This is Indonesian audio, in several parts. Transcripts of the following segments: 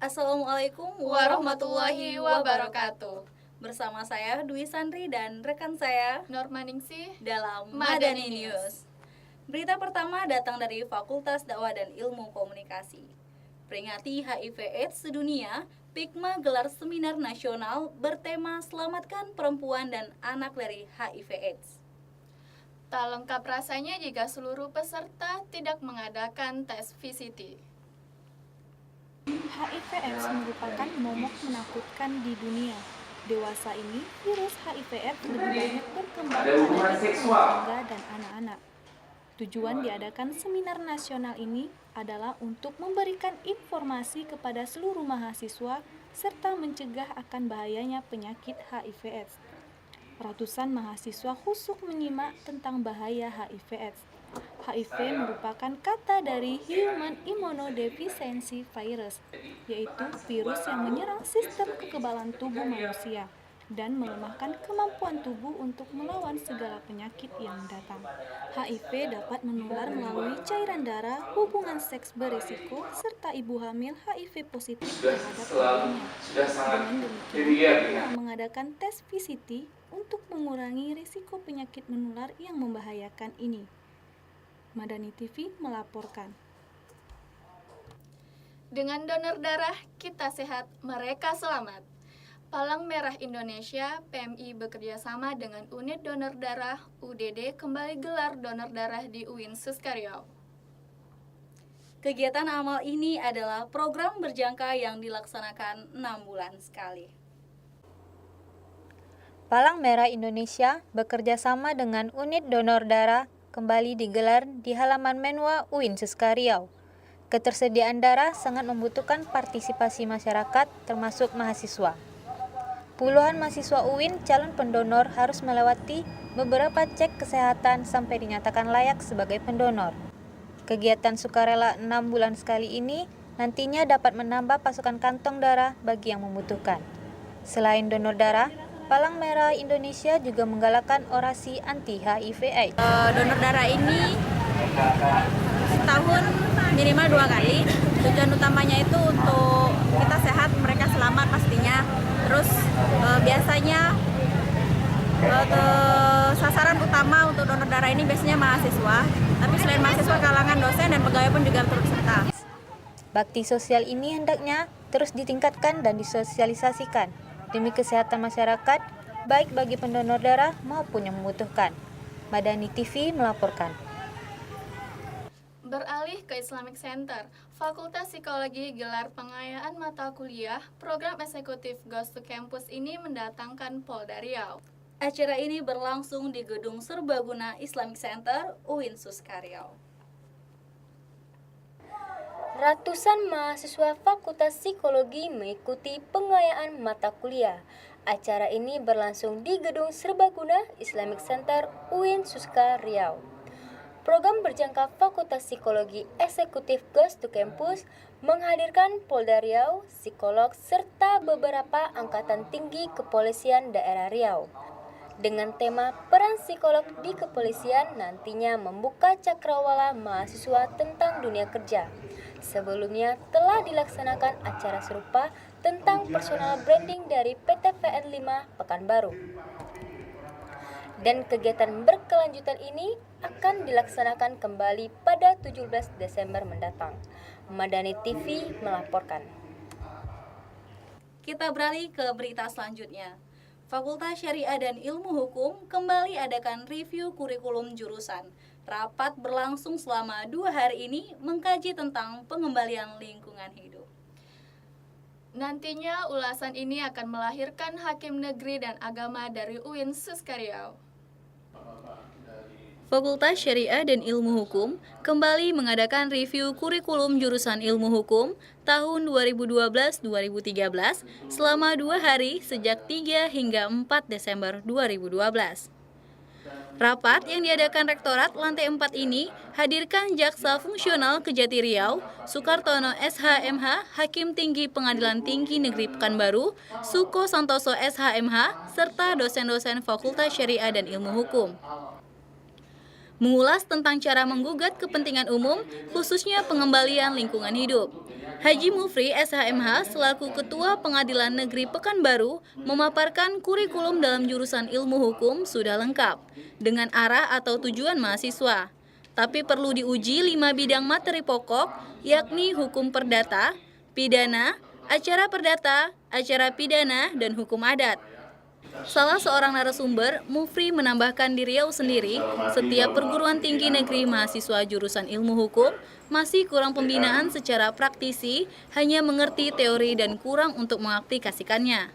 Assalamualaikum warahmatullahi wabarakatuh. Bersama saya Dwi Sandri dan rekan saya Normaningsih dalam Madani Madani News. Berita pertama datang dari Fakultas Dakwah dan Ilmu Komunikasi. Peringati HIV/AIDS sedunia, Pikma gelar seminar nasional bertema Selamatkan Perempuan dan Anak dari HIV/AIDS. Tak lengkap rasanya jika seluruh peserta tidak mengadakan tes VCT. HIV/AIDS merupakan momok menakutkan di dunia. Dewasa ini, virus HIV/AIDS lebih banyak berkembang pada ibu rumah tangga dan anak-anak. Tujuan diadakan seminar nasional ini adalah untuk memberikan informasi kepada seluruh mahasiswa serta mencegah akan bahayanya penyakit HIV/AIDS. Ratusan mahasiswa khusyuk menyimak tentang bahaya HIV/AIDS. HIV merupakan kata dari Human Immunodeficiency Virus, yaitu virus yang menyerang sistem kekebalan tubuh manusia dan melemahkan kemampuan tubuh untuk melawan segala penyakit yang datang. HIV dapat menular melalui cairan darah, hubungan seks berisiko, serta ibu hamil HIV positif terhadap ibunya. Dengan demikian, Pikma mengadakan tes VCT untuk mengurangi risiko penyakit menular yang membahayakan ini. Madani TV melaporkan. Dengan donor darah, kita sehat, mereka selamat. Palang Merah Indonesia (PMI) bekerjasama dengan Unit Donor Darah (UDD) kembali gelar donor darah di UIN Suskaryau. Kegiatan amal ini adalah program berjangka yang dilaksanakan 6 bulan sekali. Palang Merah Indonesia bekerja sama dengan Unit Donor Darah kembali digelar di halaman Menwa UIN Suskaryau. Ketersediaan darah sangat membutuhkan partisipasi masyarakat termasuk mahasiswa. Puluhan mahasiswa UIN calon pendonor harus melewati beberapa cek kesehatan sampai dinyatakan layak sebagai pendonor. Kegiatan sukarela 6 bulan sekali ini nantinya dapat menambah pasokan kantong darah bagi yang membutuhkan. Selain donor darah, Palang Merah Indonesia juga menggalakkan orasi anti-HIV/AIDS. Donor darah ini setahun minimal 2 kali. Tujuan utamanya itu untuk kita sehat, mereka selamat pastinya. Terus biasanya sasaran utama untuk donor darah ini biasanya mahasiswa. Tapi selain mahasiswa, kalangan dosen dan pegawai pun juga turut serta. Bakti sosial ini hendaknya terus ditingkatkan dan disosialisasikan demi kesehatan masyarakat, baik bagi pendonor darah maupun yang membutuhkan. Madani TV melaporkan. Beralih ke Islamic Center, Fakultas Psikologi gelar pengayaan mata kuliah program eksekutif Ghost to Campus ini mendatangkan Polda Riau. Acara ini berlangsung di Gedung Serbaguna Islamic Center, UIN Suskaryau. Ratusan mahasiswa Fakultas Psikologi mengikuti pengayaan mata kuliah. Acara ini berlangsung di Gedung Serbaguna Islamic Center UIN Suskaryau. Program berjangka Fakultas Psikologi Eksekutif Ghost to Campus menghadirkan Polda Riau, psikolog, serta beberapa angkatan tinggi kepolisian daerah Riau. Dengan tema peran psikolog di kepolisian nantinya membuka cakrawala mahasiswa tentang dunia kerja. Sebelumnya telah dilaksanakan acara serupa tentang personal branding dari PTVN 5 Pekanbaru. Dan kegiatan berkelanjutan ini akan dilaksanakan kembali pada 17 Desember mendatang. Madani TV melaporkan. Kita beralih ke berita selanjutnya. Fakultas Syariah dan Ilmu Hukum kembali adakan review kurikulum jurusan. Rapat berlangsung selama 2 hari ini mengkaji tentang pengembalian lingkungan hidup. Nantinya ulasan ini akan melahirkan hakim negeri dan agama dari UIN Suskaryau. Fakultas Syariah dan Ilmu Hukum kembali mengadakan review kurikulum jurusan Ilmu Hukum tahun 2012-2013 selama 2 hari sejak 3 hingga 4 Desember 2012. Rapat yang diadakan Rektorat Lantai 4 ini hadirkan Jaksa Fungsional Kejati Riau, Sukartono SHMH, Hakim Tinggi Pengadilan Tinggi Negeri Pekanbaru, Suko Santoso SHMH, serta dosen-dosen Fakultas Syariah dan Ilmu Hukum. mengulas tentang cara menggugat kepentingan umum, khususnya pengembalian lingkungan hidup. Haji Mufri SHMH selaku Ketua Pengadilan Negeri Pekanbaru memaparkan kurikulum dalam jurusan ilmu hukum sudah lengkap dengan arah atau tujuan mahasiswa. Tapi perlu diuji 5 bidang materi pokok, yakni hukum perdata, pidana, acara perdata, acara pidana, dan hukum adat. Salah seorang narasumber, Mufri menambahkan di Riau sendiri, setiap perguruan tinggi negeri mahasiswa jurusan ilmu hukum masih kurang pembinaan secara praktisi, hanya mengerti teori dan kurang untuk mengaplikasikannya.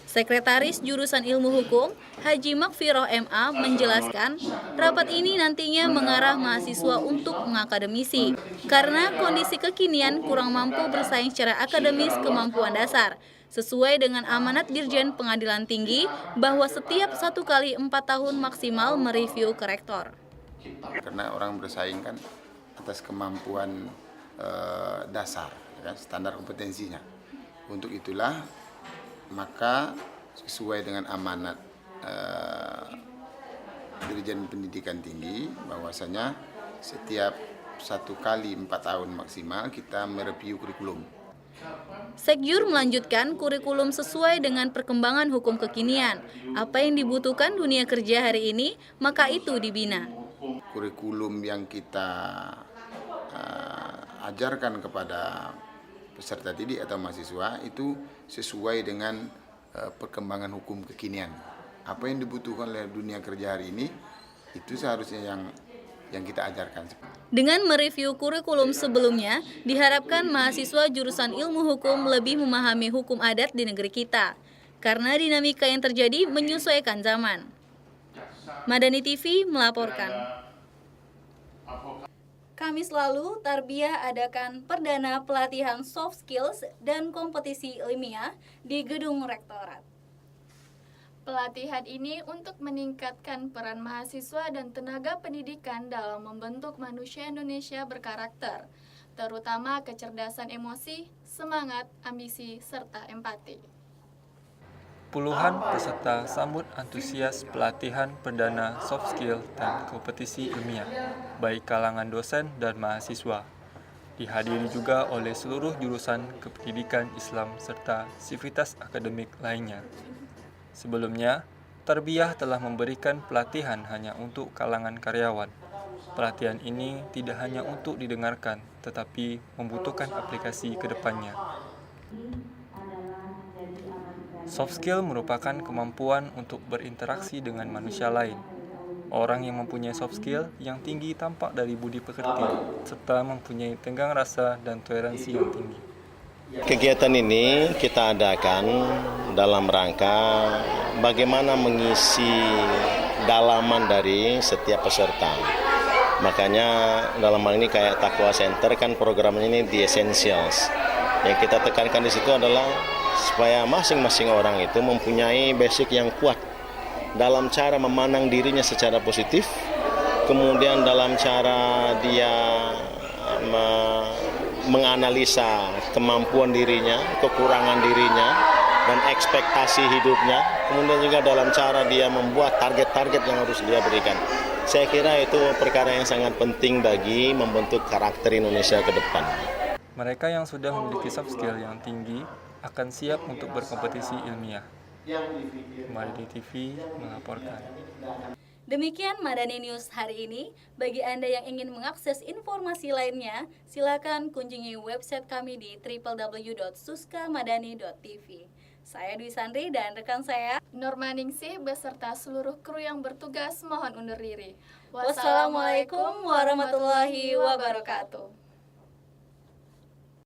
Sekretaris jurusan ilmu hukum, Haji Makfiroh MA menjelaskan, rapat ini nantinya mengarah mahasiswa untuk mengakademisi, karena kondisi kekinian kurang mampu bersaing secara akademis kemampuan dasar, sesuai dengan amanat Dirjen Pengadilan Tinggi bahwa setiap 1 kali 4 tahun maksimal mereview ke rektor. Karena orang bersaing kan atas kemampuan dasar, kan, standar kompetensinya. Untuk itulah maka sesuai dengan amanat Dirjen Pendidikan Tinggi bahwasanya setiap 1 kali 4 tahun maksimal kita mereview kurikulum. Sekjur melanjutkan kurikulum sesuai dengan perkembangan hukum kekinian. Apa yang dibutuhkan dunia kerja hari ini, maka itu dibina. Kurikulum yang kita ajarkan kepada peserta didik atau mahasiswa itu sesuai dengan perkembangan hukum kekinian. Apa yang dibutuhkan oleh dunia kerja hari ini, itu seharusnya yang kita ajarkan. Dengan mereview kurikulum sebelumnya, diharapkan mahasiswa jurusan ilmu hukum lebih memahami hukum adat di negeri kita, karena dinamika yang terjadi menyesuaikan zaman. Madani TV melaporkan. Kamis lalu, Tarbiyah adakan perdana pelatihan soft skills dan kompetisi ilmiah di Gedung Rektorat. Pelatihan ini untuk meningkatkan peran mahasiswa dan tenaga pendidikan dalam membentuk manusia Indonesia berkarakter, terutama kecerdasan emosi, semangat, ambisi, serta empati. Puluhan peserta sambut antusias pelatihan perdana soft skill dan kompetisi ilmiah, baik kalangan dosen dan mahasiswa. Dihadiri juga oleh seluruh jurusan kependidikan Islam serta sivitas akademik lainnya. Sebelumnya, Tarbiyah telah memberikan pelatihan hanya untuk kalangan karyawan. Pelatihan ini tidak hanya untuk didengarkan, tetapi membutuhkan aplikasi ke depannya. Soft skill merupakan kemampuan untuk berinteraksi dengan manusia lain. Orang yang mempunyai soft skill yang tinggi tampak dari budi pekerti, serta mempunyai tenggang rasa dan toleransi yang tinggi. Kegiatan ini kita adakan dalam rangka bagaimana mengisi dalaman dari setiap peserta. Makanya dalam hal ini kayak Taqwa Center kan programnya ini The Essentials. Yang kita tekankan di situ adalah supaya masing-masing orang itu mempunyai basic yang kuat dalam cara memandang dirinya secara positif, kemudian dalam cara dia menganalisa kemampuan dirinya, kekurangan dirinya, dan ekspektasi hidupnya, kemudian juga dalam cara dia membuat target-target yang harus dia berikan. Saya kira itu perkara yang sangat penting bagi membentuk karakter Indonesia ke depan. Mereka yang sudah memiliki soft skill yang tinggi akan siap untuk berkompetisi ilmiah. Madani TV melaporkan. Demikian Madani News hari ini. Bagi Anda yang ingin mengakses informasi lainnya, silakan kunjungi website kami di www.suskamadani.tv. Saya Dwi Sandri dan rekan saya Normaningsih beserta seluruh kru yang bertugas mohon undur diri. Wassalamualaikum warahmatullahi wabarakatuh.